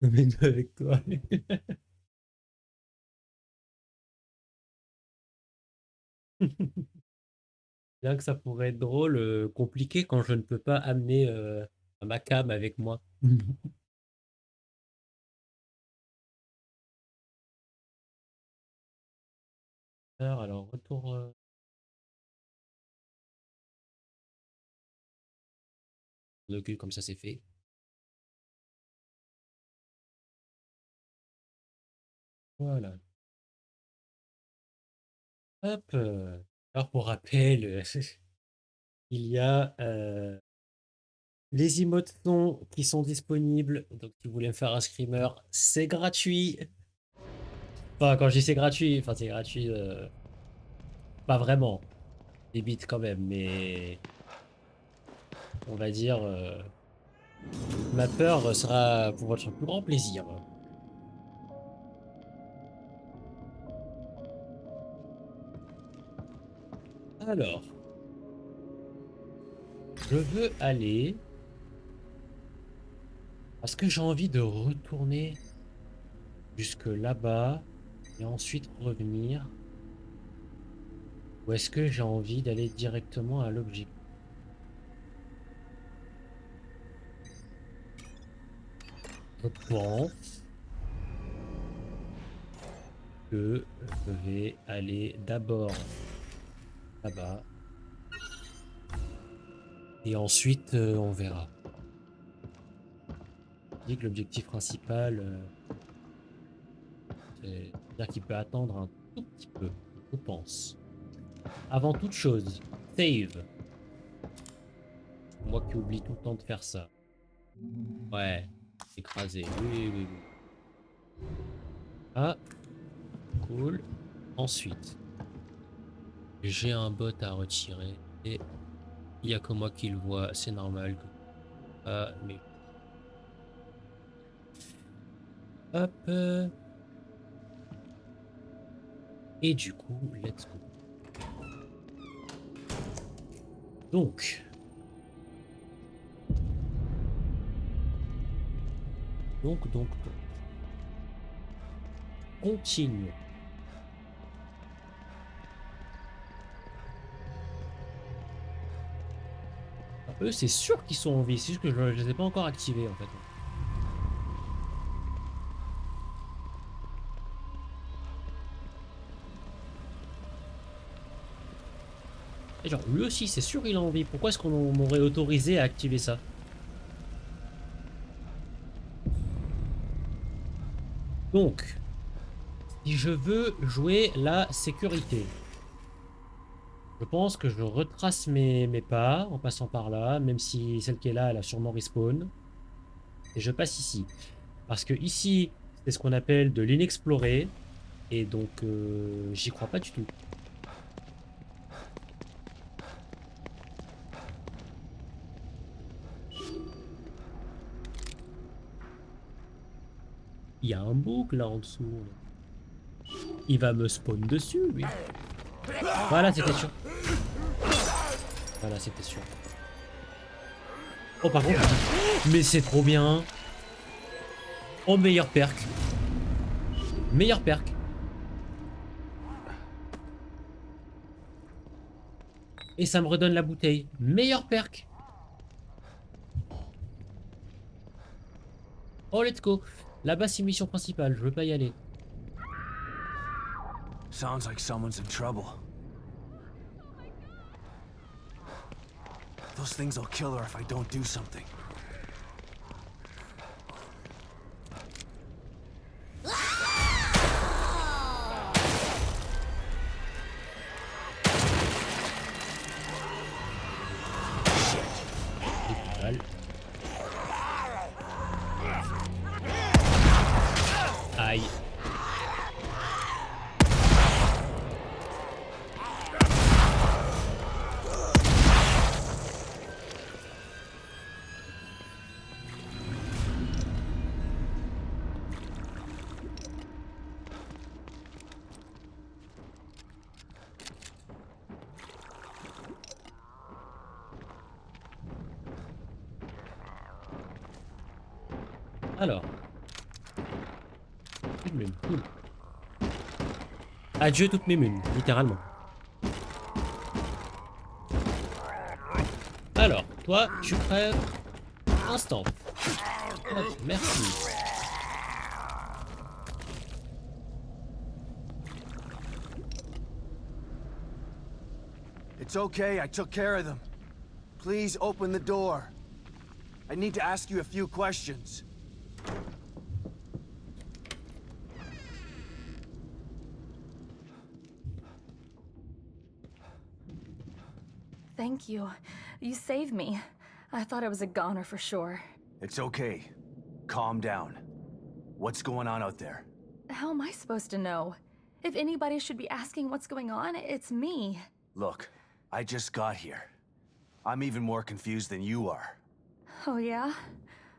Mais nous avec toi. Bien que ça pourrait être drôle, compliqué quand je ne peux pas amener ma cam avec moi. Alors, retour. On occupe comme ça c'est fait. Voilà. Hop. Alors pour rappel, il y a les emotes son qui sont disponibles. Donc si vous voulez me faire un screamer, c'est gratuit. Enfin quand je dis c'est gratuit, enfin c'est gratuit, pas vraiment. Des bits quand même, mais on va dire ma peur sera pour votre plus grand plaisir. Alors, je veux aller parce que j'ai envie de retourner jusque là-bas et ensuite revenir. Ou est-ce que j'ai envie d'aller directement à l'objectif? Je pense que je vais aller d'abord là-bas et ensuite on verra. Je dis que l'objectif principal, c'est-à-dire qu'il peut attendre un tout petit peu, je pense. Avant toute chose, save. Moi qui oublie tout le temps de faire ça. Ouais, écrasé. Oui, oui, oui. Ah, cool. Ensuite, j'ai un bot à retirer et il n'y a que moi qui le vois. C'est normal que. Ah, mais. Hop. Et du coup, let's go. Donc, donc. Continuons. Eux, c'est sûr qu'ils sont en vie. C'est juste que je ne les ai pas encore activés en fait. Et genre, lui aussi, c'est sûr qu'il a envie. Pourquoi est-ce qu'on m'aurait autorisé à activer ça? Donc, si je veux jouer la sécurité, je pense que je retrace mes pas en passant par là, même si celle qui est là, elle a sûrement respawn. Et je passe ici. Parce que ici, c'est ce qu'on appelle de l'inexploré. Et donc, j'y crois pas du tout. Il y a un bouc là en dessous. Il va me spawn dessus, lui. Voilà, c'était sûr. Voilà, c'était sûr. Oh, par contre. Mais c'est trop bien. Oh, meilleur perk. Meilleur perk. Et ça me redonne la bouteille. Meilleur perk. Oh, let's go. Là-bas, c'est mission principale. Je veux pas y aller. Sounds like someone's in trouble. Those things will kill her if I don't do something. J'ai plus de balles. Aïe. Alors. munes. Cool. Adieu toutes mes munes, littéralement. Alors, toi, tu crèves instant. Hop, merci. It's okay, I took care of them. Please open the door. I need to ask you a few questions. Thank you. You saved me. I thought I was a goner for sure. It's okay. Calm down. What's going on out there? How am I supposed to know? If anybody should be asking what's going on, it's me. Look, I just got here. I'm even more confused than you are. Oh yeah?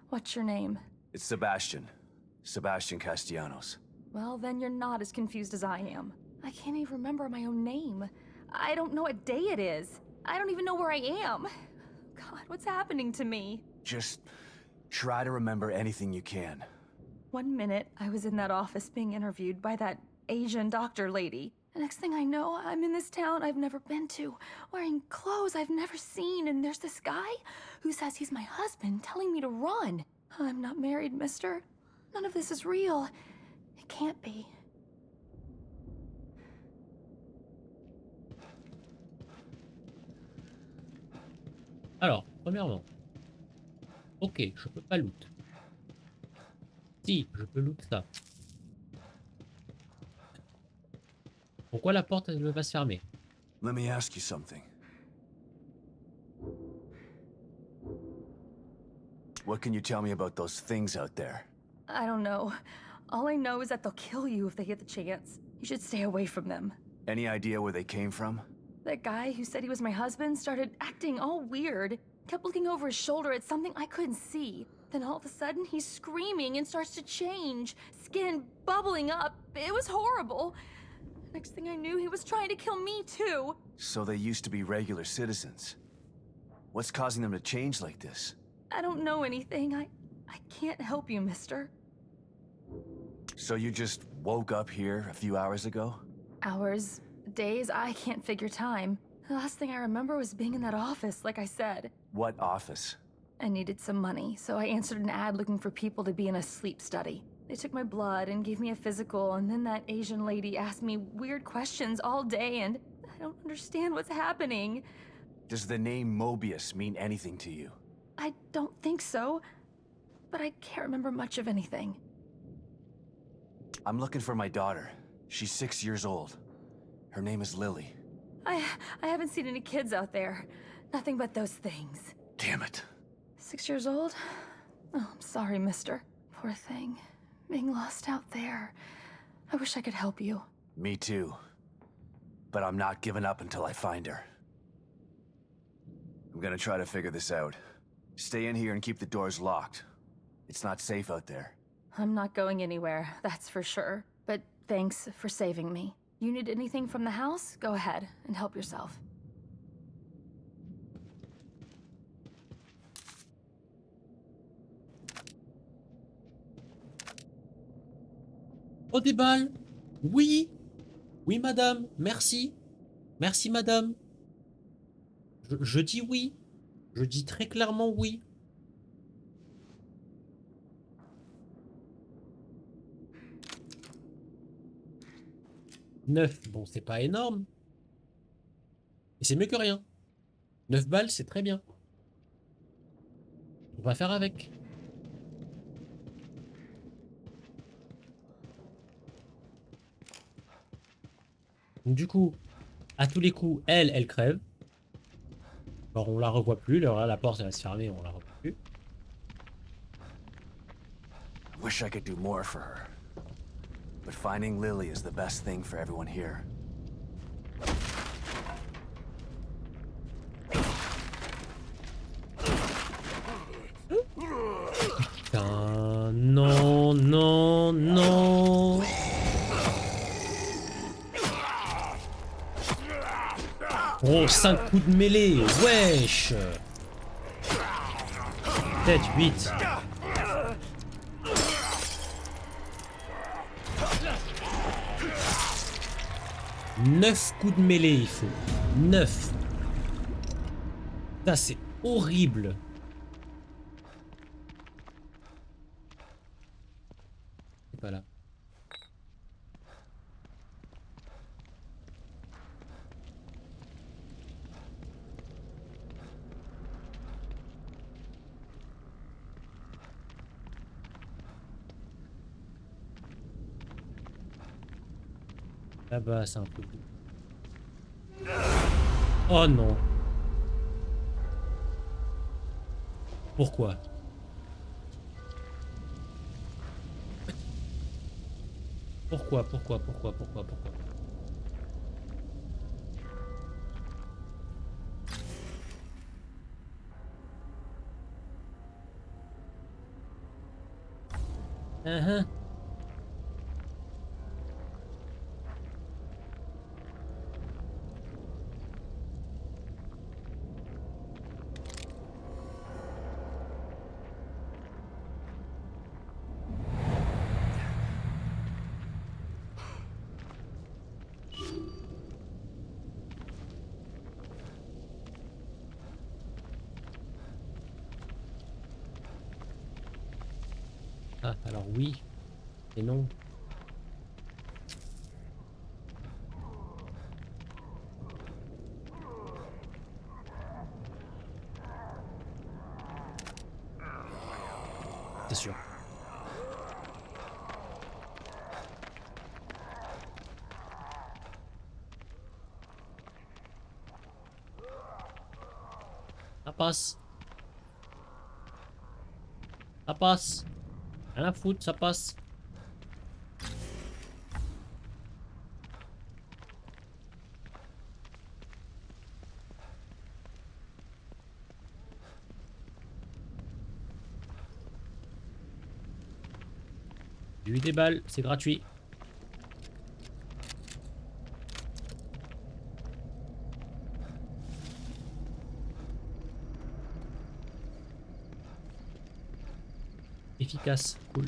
What's your name? It's Sebastian. Sebastian Castellanos. Well, then you're not as confused as I am. I can't even remember my own name. I don't know what day it is. I don't even know where I am. God, what's happening to me? Just try to remember anything you can. 1 minute, I was in that office being interviewed by that Asian doctor lady. The next thing I know, I'm in this town I've never been to, wearing clothes I've never seen, and there's this guy who says he's my husband telling me to run. I'm not married, mister. None of this is real. It can't be. Alors, premièrement. Ok, je peux pas loot. Si, je peux loot ça. Pourquoi la porte elle ne veut pas se fermer? Let me ask you something. What can you tell me about those things out there? I don't know. All I know is that they'll kill you if they get the chance. You should stay away from them. Any idea where they came from? That guy who said he was my husband started acting all weird. Kept looking over his shoulder at something I couldn't see. Then all of a sudden, he's screaming and starts to change. Skin bubbling up. It was horrible. Next thing I knew, he was trying to kill me too. So they used to be regular citizens. What's causing them to change like this? I don't know anything. I can't help you, mister. So you just woke up here a few hours ago? Hours, days, I can't figure time. The last thing I remember was being in that office, like I said. What office? I needed some money, so I answered an ad looking for people to be in a sleep study. They took my blood and gave me a physical, and then that Asian lady asked me weird questions all day, and I don't understand what's happening. Does the name Mobius mean anything to you? I don't think so, but I can't remember much of anything. I'm looking for my daughter. She's 6 years old. Her name is Lily. I haven't seen any kids out there. Nothing but those things. Damn it. 6 years old? Oh, I'm sorry, mister. Poor thing. Being lost out there. I wish I could help you. Me too. But I'm not giving up until I find her. I'm gonna try to figure this out. Stay in here and keep the doors locked. It's not safe out there. I'm not going anywhere, that's for sure. But thanks for saving me. You need anything from the house? Go ahead and help yourself. Oh, des balles. Oui. Oui, madame. Merci. Merci, madame. Je dis oui. Je dis très clairement oui. Neuf, bon, c'est pas énorme. Mais c'est mieux que rien. 9 balles, c'est très bien. On va faire avec. Donc, du coup, à tous les coups, elle crève. Alors, on la revoit plus. Là, la porte elle va se fermer, on la revoit plus. Wish I could do more for her. But finding Lily is the best thing for everyone here. Putain, non, non, non. Oh, 5 coups de mêlée, wesh. Peut-être 8. 9 coups de mêlée, il faut. 9. Ça, c'est horrible. C'est pas là. Là-bas, c'est un peu... Oh non. Pourquoi? Pourquoi? Hein. Ah, alors oui et non. C'est sûr. Ça passe. Ça passe. Rien à foutre, ça passe. J'ai eu des balles, c'est gratuit. Efficace, cool.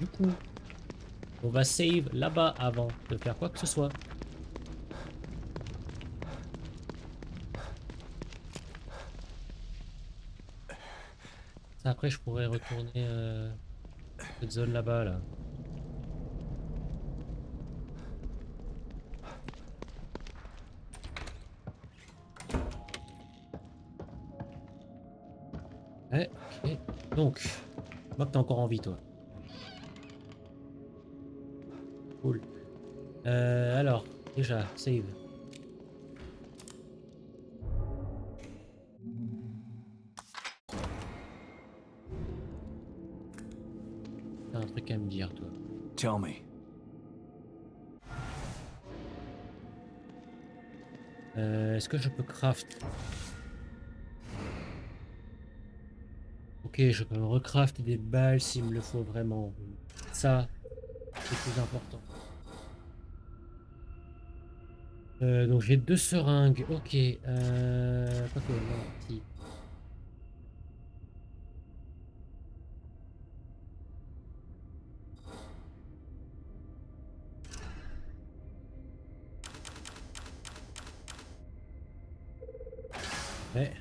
Du coup, on va save là-bas avant de faire quoi que ce soit. Ça, après, je pourrais retourner cette zone là-bas, là. Ouais, ok. Donc, moi que t'as encore envie, toi. Cool. Alors, déjà, save. T'as un truc à me dire, toi. Tell me. Est-ce que je peux craft? Ok, je peux me recraft des balles s'il me le faut vraiment. Ça, c'est plus important. Donc j'ai 2 seringues. Ok. Pas que non, si. Ouais.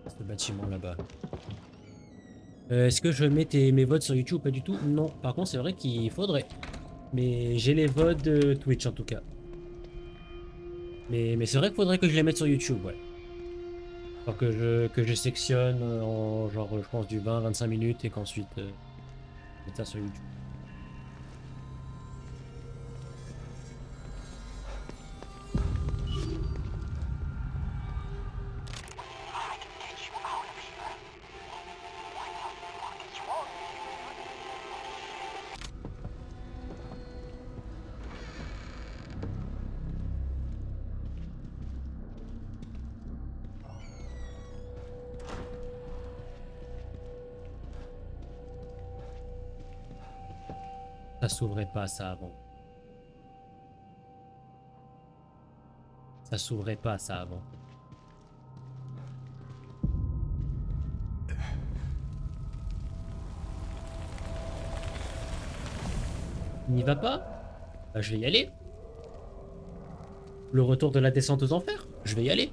Ce bâtiment là-bas. Est-ce que je mets mes VOD sur YouTube? Pas du tout. Non. Par contre, c'est vrai qu'il faudrait. Mais j'ai les VOD Twitch en tout cas. Mais c'est vrai qu'il faudrait que je les mette sur YouTube, ouais. Genre que je sectionne en genre, je pense, du 20-25 minutes et qu'ensuite, je mette ça sur YouTube. Ça s'ouvrait pas ça avant. Ça s'ouvrait pas ça avant. Il n'y va pas? Bah, je vais y aller. Le retour de la descente aux enfers? Je vais y aller.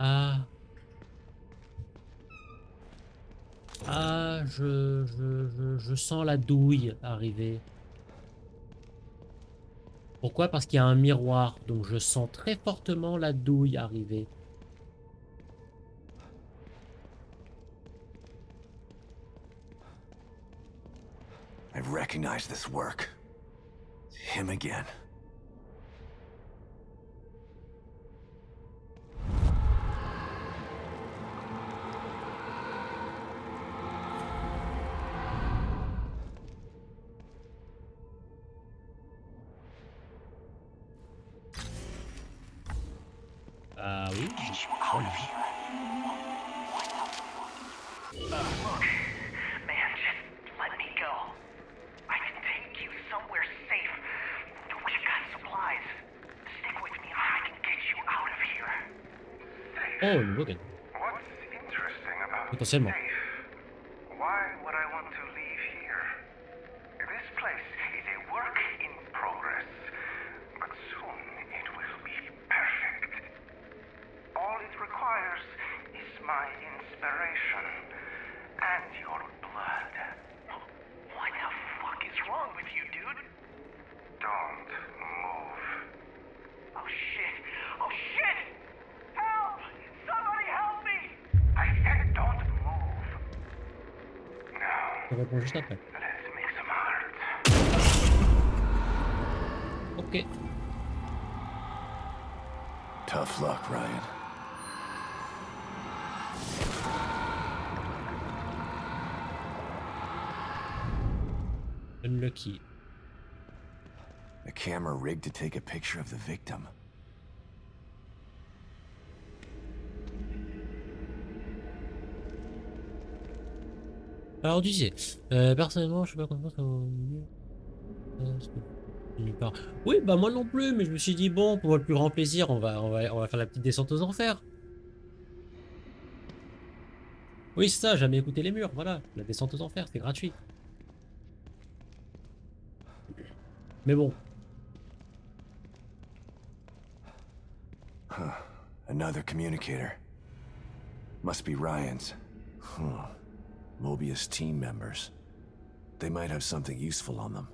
Ah. Ah, je sens la douille arriver. Pourquoi? Parce qu'il y a un miroir, donc je sens très fortement la douille arriver. I recognize this work. It's him again. Ah oui. Get you out of here. Look, man, just let me go. I can take you somewhere safe. We've got supplies. Stick with me. I can get you out of here. Oh, une Logan. What's interesting about Potentiellement. safe? Why would I want to leave here? This place is a work in progress, but soon it will be perfect. All it requires is my inspiration and your blood. What the fuck is wrong with you, dude? Don't move. Oh shit! Oh shit! Help! Somebody help me! I said don't move. Now, Je réponds juste après. let's make some art. Ok. Tough luck, Ryan. Unlucky. A camera rigged to take a picture of the victim. Alors, tu sais, personnellement, je suis pas content ça vaut mieux. Nulle part. Oui, bah moi non plus, mais je me suis dit, bon, pour le plus grand plaisir, on va faire la petite descente aux enfers. Oui, c'est ça, jamais écouté les murs, voilà. La descente aux enfers, c'est gratuit. Mais bon, Another communicator. Must be Ryan's. Mobius team members. They might have something useful on them.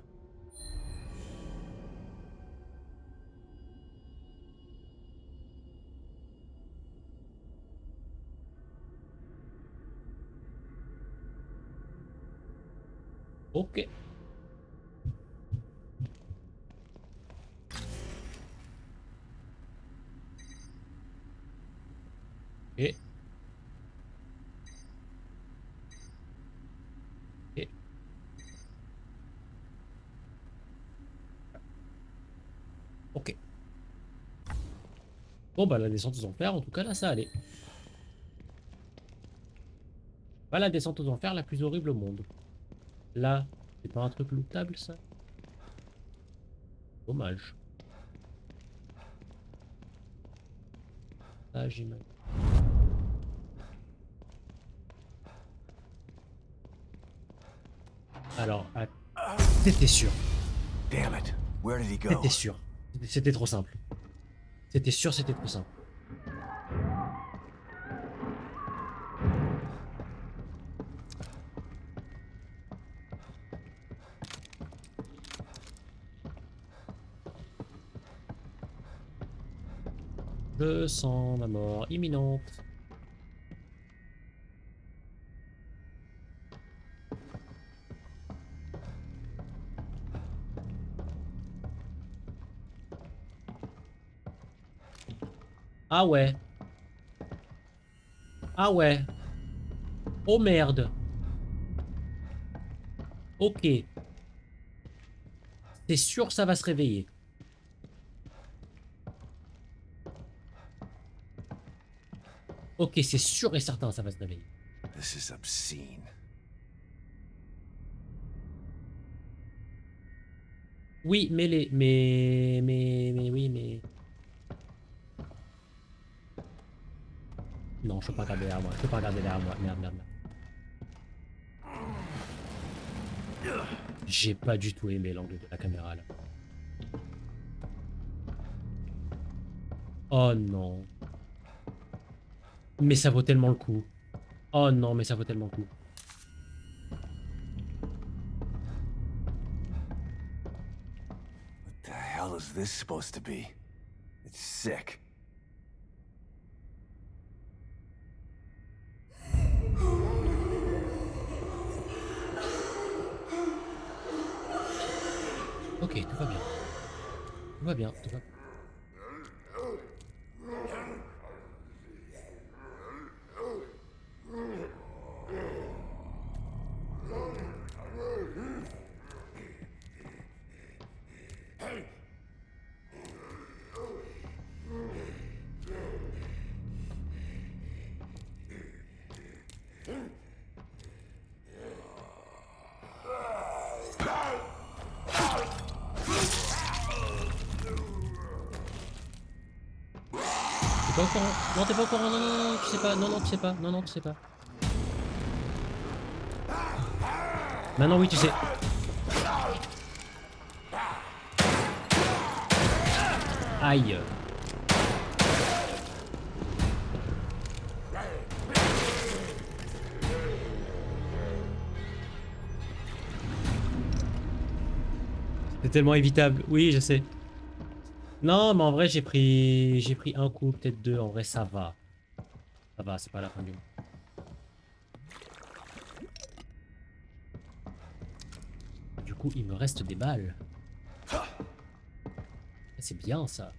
ok. Et... Et... Ok. Bon bah la descente aux enfers, en tout cas là ça allait. Pas la descente aux enfers la plus horrible au monde. Là, c'est pas un truc lootable ça? Dommage. Ah j'imagine. Alors, c'était sûr. Damn it. Where did he go? C'était sûr. C'était trop simple. C'était sûr, c'était trop simple. Je sens la mort imminente. Ah ouais. Ah ouais. Oh merde. Ok. C'est sûr ça va se réveiller. Ok, c'est sûr et certain ça va se réveiller. This is obscene. Oui, mais oui, mais... Non, je peux pas regarder derrière moi. Je peux pas regarder derrière moi. Merde, merde, merde. J'ai pas du tout aimé l'angle de la caméra là. Oh non. Mais ça vaut tellement le coup. Oh non, mais ça vaut tellement le coup. What the hell is this supposed to be? It's sick. Ok, tout va bien. Tout va bien, tout va bien. T'es pas au courant? Non, t'es pas au courant. Non, non, non, tu sais pas. Non, non, tu sais pas. Non, non, tu sais pas. Maintenant, oui, tu sais. Aïe. C'est tellement évitable. Oui, je sais. Non, mais en vrai, j'ai pris un coup, peut-être deux. En vrai, ça va. Ça va, c'est pas la fin du monde. Du coup, il me reste des balles. C'est bien, ça.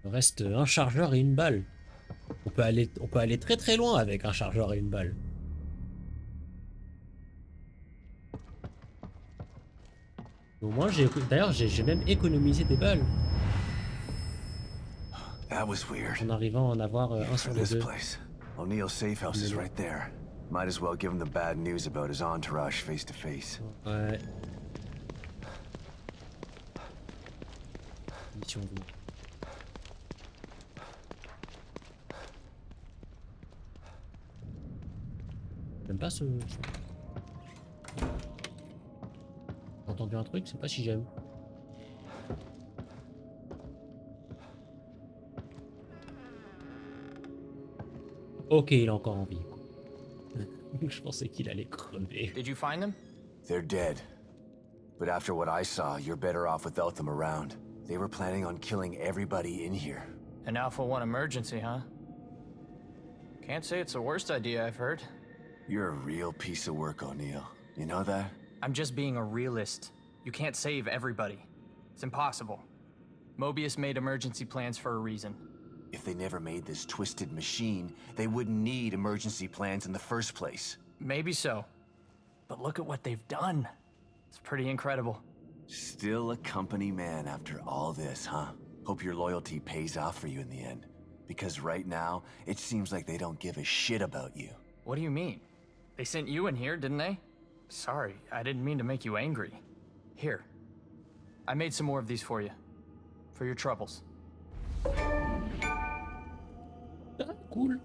Il me reste un chargeur et une balle. On peut aller très très loin avec un chargeur et une balle. Au moins, d'ailleurs, j'ai même économisé des balles That was weird. en arrivant à en avoir un sur les This deux. place. O'Neill's safe house is right there. Might as well give him the bad news about his entourage face to face. Ouais. Mission goût. J'aime pas ce... J'ai entendu un truc, c'est pas si j'aime. Ok, il a encore envie. Je pensais qu'il allait crever. Did you find them? They're dead. But after what I saw, you're better off without them around. They were planning on killing everybody in here. An Alpha 1 emergency, huh? Can't say it's the worst idea I've heard. You're a real piece of work, O'Neill. You know that? I'm just being a realist. You can't save everybody. It's impossible. Mobius made emergency plans for a reason. If they never made this twisted machine, they wouldn't need emergency plans in the first place. Maybe so. But look at what they've done. It's pretty incredible. Still a company man after all this, huh? Hope your loyalty pays off for you in the end. Because right now, it seems like they don't give a shit about you. What do you mean? They sent you in here, didn't they? Sorry, I didn't mean to make you angry. Here. I made some more of these for you. For your troubles. Ah, cool.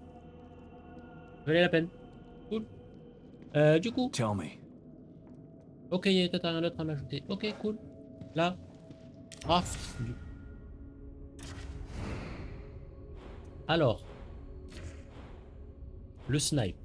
Valait la peine. Cool. Du coup, Tell me, ok, t'as rien d'autre à m'ajouter. Ok, cool. Là, craft. Alors, le snipe.